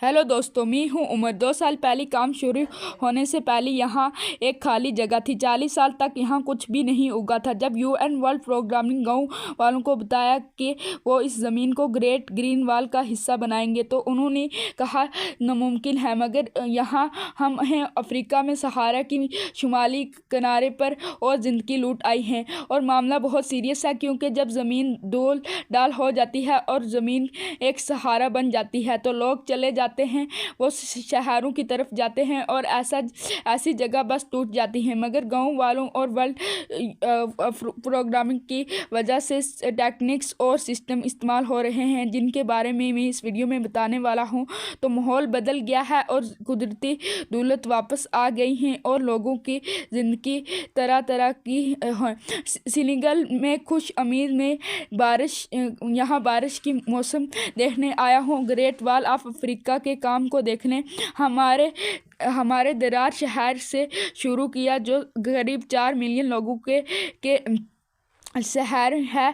Hello दोस्तों, मैं हूं उमर। 2 साल पहले काम शुरू होने से पहले यहाँ एक खाली जगह थी। 40 साल तक यहाँ कुछ भी नहीं उगा था। जब यूएन वर्ल्ड प्रोग्रामिंग गांव वालों को बताया कि वो इस ज़मीन को ग्रेट ग्रीन वॉल का हिस्सा बनाएंगे तो उन्होंने कहा नामुमकिन है। मगर यहाँ हम हैं अफ्रीका में, सहारा की शुमाली किनारे पर, और ज़िंदगी लूट आई है। और मामला बहुत सीरियस है, क्योंकि जब ज़मीन डोल डाल हो जाती है और ज़मीन एक सहारा बन जाती है तो लोग चले जाते हैं, वो शहरों की तरफ जाते हैं और ऐसी जगह बस टूट जाती हैं। मगर गांव वालों और वर्ल्ड प्रोग्रामिंग की वजह से टेक्निक्स और सिस्टम इस्तेमाल हो रहे हैं जिनके बारे में मैं इस वीडियो में बताने वाला हूं। तो माहौल बदल गया है और कुदरती दौलत वापस आ गई हैं और लोगों की ज़िंदगी तरह तरह की है। सेनेगल में खुश अमीर में यहाँ बारिश की मौसम देखने आया हूँ। ग्रेट वॉल ऑफ अफ्रीका के काम को देखने हमारे दरार शहर से शुरू किया, जो करीब 4 मिलियन लोगों के शहर है।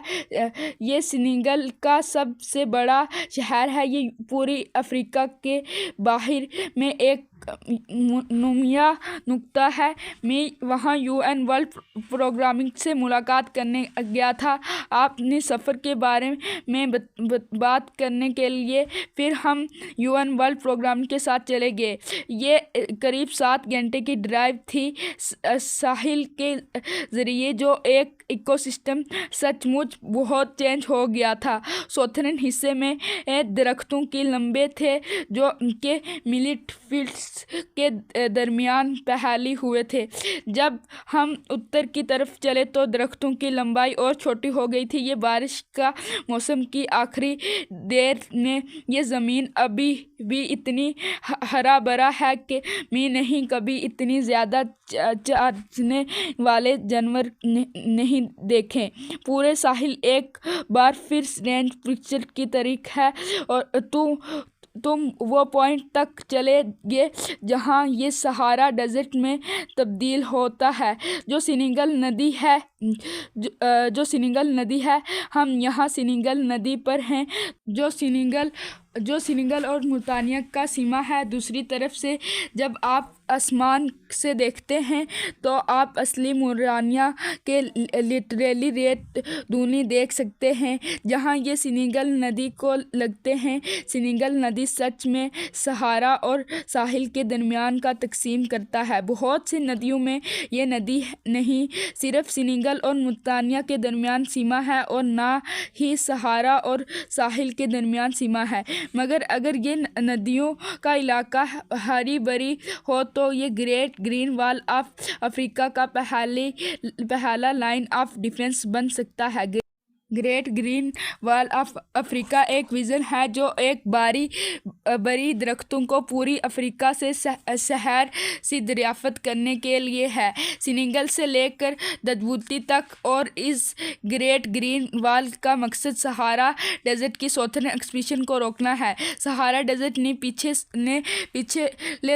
ये सेनेगल का सबसे बड़ा शहर है। ये पूरी अफ्रीका के बाहर में एक नुमाया नुक्ता है। मैं वहाँ यूएन वर्ल्ड प्रोग्रामिंग से मुलाकात करने गया था। अपने सफ़र के बारे में बात करने के लिए फिर हम यूएन वर्ल्ड प्रोग्रामिंग के साथ चले गए। ये करीब 7 घंटे की ड्राइव थी साहिल के ज़रिए, जो एक इकोसिस्टम सचमुच बहुत चेंज हो गया था। सौथर्न हिस्से में दरख्तों के लंबे थे जो के मिलिट फील्ड्स के दरमियान फैले हुए थे। जब हम उत्तर की तरफ चले तो दरख्तों की लंबाई और छोटी हो गई थी। ये बारिश का मौसम की आखिरी देर में ये ज़मीन अभी भी इतनी हरा भरा है कि मैं नहीं कभी इतनी ज़्यादा चारने वाले जानवर नहीं देखे। पूरे साहिल एक बार फिर रेंज पिक्चर की तारीख है और तुम वो पॉइंट तक चले गए जहाँ ये सहारा डेजर्ट में तब्दील होता है, जो सेनेगल नदी है। हम यहाँ सेनेगल नदी पर हैं, जो सेनेगल और मुल्तानिया का सीमा है। दूसरी तरफ से जब आप आसमान से देखते हैं तो आप असली मोरानिया के लिटरली रेत दूनी देख सकते हैं जहाँ ये सेनेगल नदी को लगते हैं। सेनेगल नदी सच में सहारा और साहिल के दरमियान का तकसीम करता है। बहुत सी नदियों में ये नदी नहीं सिर्फ सेनेगल और मुल्तानिया के दरमियान सीमा है और ना ही सहारा और साहिल के दरमियान सीमा है। मगर अगर ये नदियों का इलाका हरी भरी हो तो ये great green wall of Africa का पहला लाइन ऑफ डिफेंस बन सकता है। Great green wall of Africa एक विज़न है जो एक बड़ी दरख्तों को पूरी अफ्रीका से शहर से दरियाफ्त करने के लिए है, सेनेगल से लेकर दजबूती तक। और इस ग्रेट ग्रीन वॉल का मकसद सहारा डेजर्ट की सौथर्न एक्सपेंशन को रोकना है। सहारा डेजर्ट ने पिछले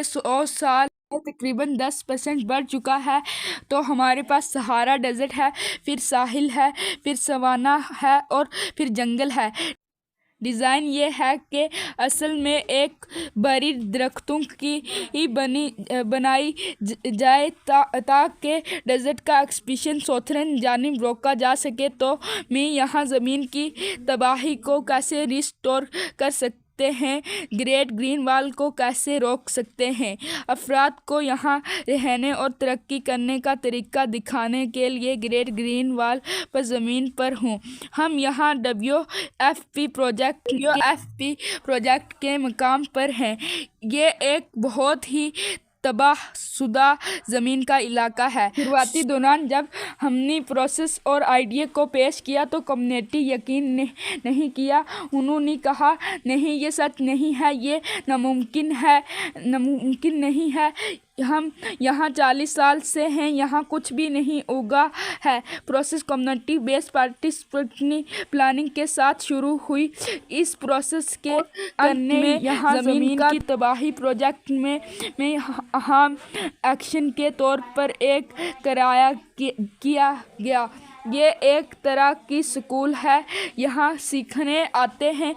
100 साल तकरीबन 10% बढ़ चुका है। तो हमारे पास सहारा डेजर्ट है, फिर साहिल है, फिर सवाना है और फिर जंगल है। डिज़ाइन ये है कि असल में एक बड़ी दरख्तों की बनाई जाए ताकि डेजर्ट का एक्सपेंशन सौथर्न जानिब रोका जा सके। तो मैं यहाँ ज़मीन की तबाही को कैसे रिस्टोर कर सकते हैं, ग्रेट ग्रीन वॉल को कैसे रोक सकते हैं, अफराद को यहाँ रहने और तरक्की करने का तरीका दिखाने के लिए ग्रेट ग्रीन वॉल पर ज़मीन पर हूँ। हम यहाँ WFP प्रोजेक्ट के मकाम पर हैं। ये एक बहुत ही तबाहशुदा ज़मीन का इलाका है। शुरुआती दौरान जब हमने प्रोसेस और आइडिया को पेश किया तो कम्युनिटी यकीन नहीं किया। उन्होंने कहा नहीं, ये सच नहीं है, ये नामुमकिन नहीं है। हम यहाँ 40 साल से हैं, यहाँ कुछ भी नहीं उगा है। Process community based participatory planning के साथ शुरू हुई। इस प्रोसेस के अंत में यहाँ ज़मीन की तबाही प्रोजेक्ट में अहम एक्शन के तौर पर एक कराया किया गया। ये एक तरह की स्कूल है। यहाँ सीखने आते हैं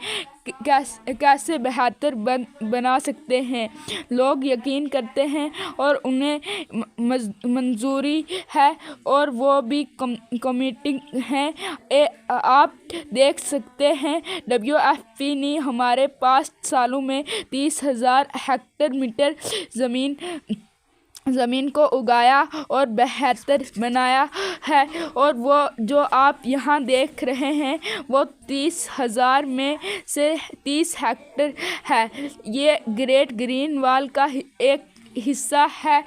कैसे बेहतर बना सकते हैं। लोग यकीन करते हैं और उन्हें मंजूरी है और वो भी कमिटिंग हैं। आप देख सकते हैं WFP ने हमारे 5 सालों में 30,000 हेक्टेयर मीटर ज़मीन को उगाया और बेहतर बनाया है। और वो जो आप यहाँ देख रहे हैं वो 30,000 में से 30 हेक्टेयर है। ये ग्रेट ग्रीन वॉल का एक हिस्सा है।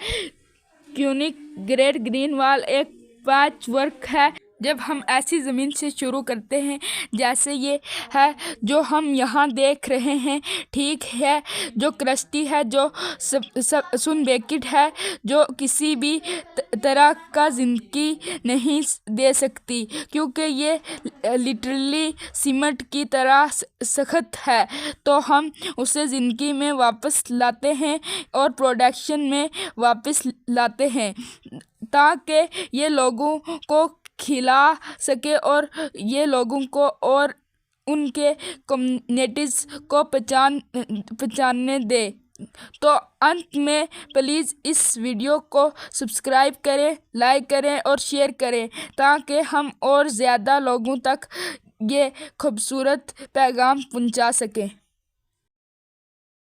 क्योंकि ग्रेट ग्रीन वॉल एक पैच वर्क है। जब हम ऐसी ज़मीन से शुरू करते हैं जैसे ये है जो हम यहाँ देख रहे हैं, ठीक है, जो क्रस्टी है, जो सुनबेकिड है, जो किसी भी तरह का ज़िंदगी नहीं दे सकती क्योंकि ये लिटरली सीमेंट की तरह सख्त है। तो हम उसे ज़िंदगी में वापस लाते हैं और प्रोडक्शन में वापस लाते हैं ताकि ये लोगों को खिला सके और ये लोगों को और उनके कम्युनिटीज़ को पहचानने दे। तो अंत में प्लीज़ इस वीडियो को सब्सक्राइब करें, लाइक करें और शेयर करें ताकि हम और ज़्यादा लोगों तक ये खूबसूरत पैगाम पहुंचा सकें।